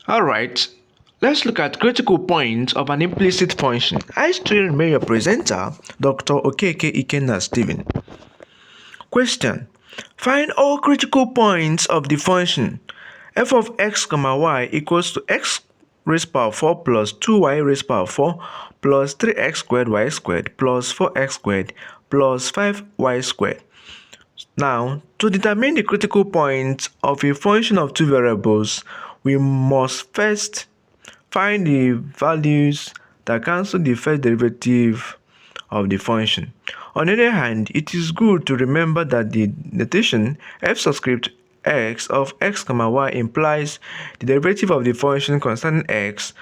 Alright, let's look at critical points of an implicit function. I still remain your presenter, Dr. Okeke Ikenna Stephen. Question. Find all critical points of the function f of x, y equals to x raised power 4 plus 2y raised power 4 plus 3x squared y squared plus 4x squared plus 5y squared. Now, to determine the critical point of a function of two variables, we must first find the values that cancel the first derivative of the function. On the other hand, it is good to remember that the notation f subscript x of x, y implies the derivative of the function concerning x,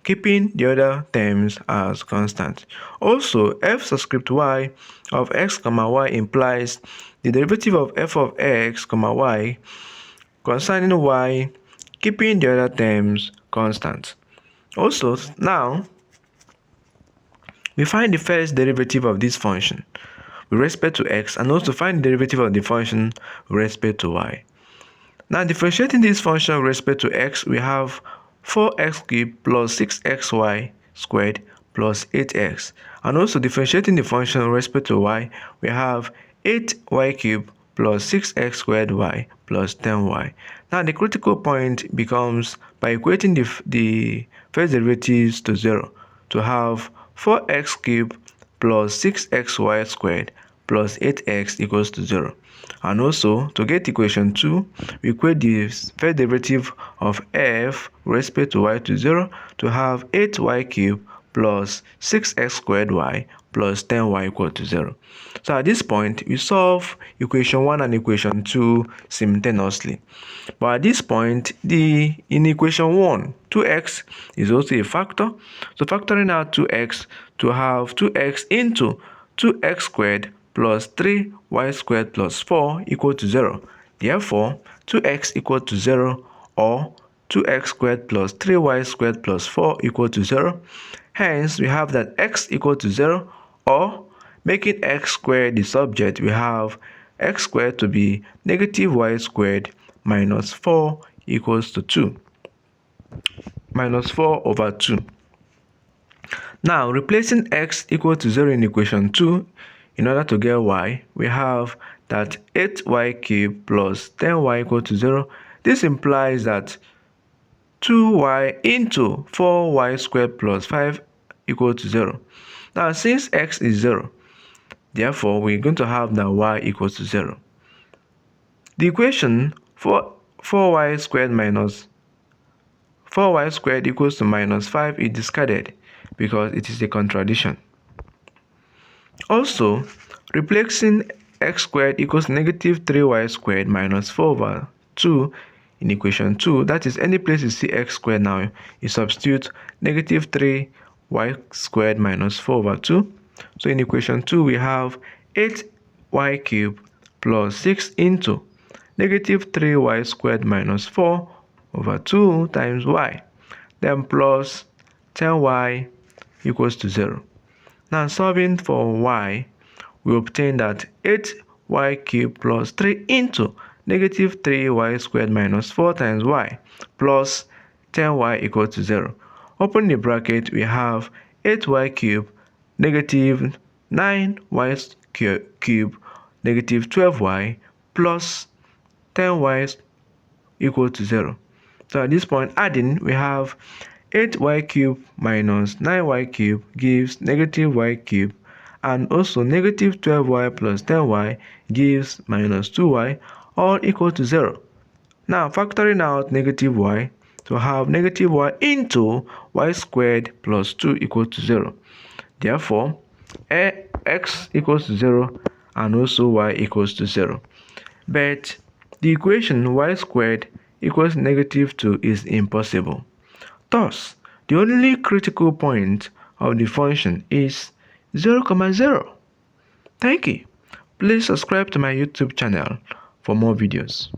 keeping the other terms as constant. Also, f subscript y of x, y implies the derivative of f of x, y concerning y, keeping the other terms constant. Also, now we find the first derivative of this function with respect to x and also find the derivative of the function with respect to y. Now, differentiating this function with respect to x, we have 4x cubed plus 6xy squared plus 8x. And also differentiating the function with respect to y, we have 8y cubed plus 6x squared y plus 10y. Now, the critical point becomes by equating the first derivatives to 0 to have 4x cubed plus 6xy squared plus 8x equals to 0. And also, to get equation 2, we equate the first derivative of f with respect to y to 0 to have 8y cubed plus 6x squared y plus 10y equal to 0. So at this point, we solve equation 1 and equation 2 simultaneously. But at this point, in equation 1, 2x is also a factor. So factoring out 2x to have 2x into 2x squared plus 3y squared plus 4 equal to 0. Therefore, 2x equal to 0 or 2x squared plus 3y squared plus 4 equal to 0. Hence, we have that x equal to 0, or making x squared the subject, we have x squared to be negative y squared minus 4 equals to 2. Minus 4 over 2. Now, replacing x equal to 0 in equation 2, in order to get y, we have that 8y cubed plus 10y equal to 0. This implies that 2y into 4y squared plus 5 equal to 0. Now, since x is 0, therefore, we're going to have that y equals to 0. The equation for 4y squared minus 4y squared equals to minus 5 is discarded because it is a contradiction. Also, replacing x squared equals negative 3y squared minus 4 over 2 in equation 2, that is, any place you see x squared now, you substitute negative 3y squared minus 4 over 2. So in equation 2, we have 8y cubed plus 6 into negative 3y squared minus 4 over 2 times y, then plus 10y equals to 0. Now, solving for y, we obtain that 8y cubed plus 3 into negative 3y squared minus 4 times y plus 10y equals to 0. Open the bracket, we have 8y cubed negative 9y cubed negative 12y plus 10y equal to 0. So at this point, adding, we have 8y cubed minus 9y cubed gives negative y cubed, and also negative 12y plus 10y gives minus 2y, all equal to 0. Now, factoring out negative y to have negative y into y squared plus 2 equal to 0. Therefore, x equals to 0 and also y equals to 0. But the equation y squared equals negative 2 is impossible. Thus, the only critical point of the function is 0, 0. Thank you. Please subscribe to my YouTube channel for more videos.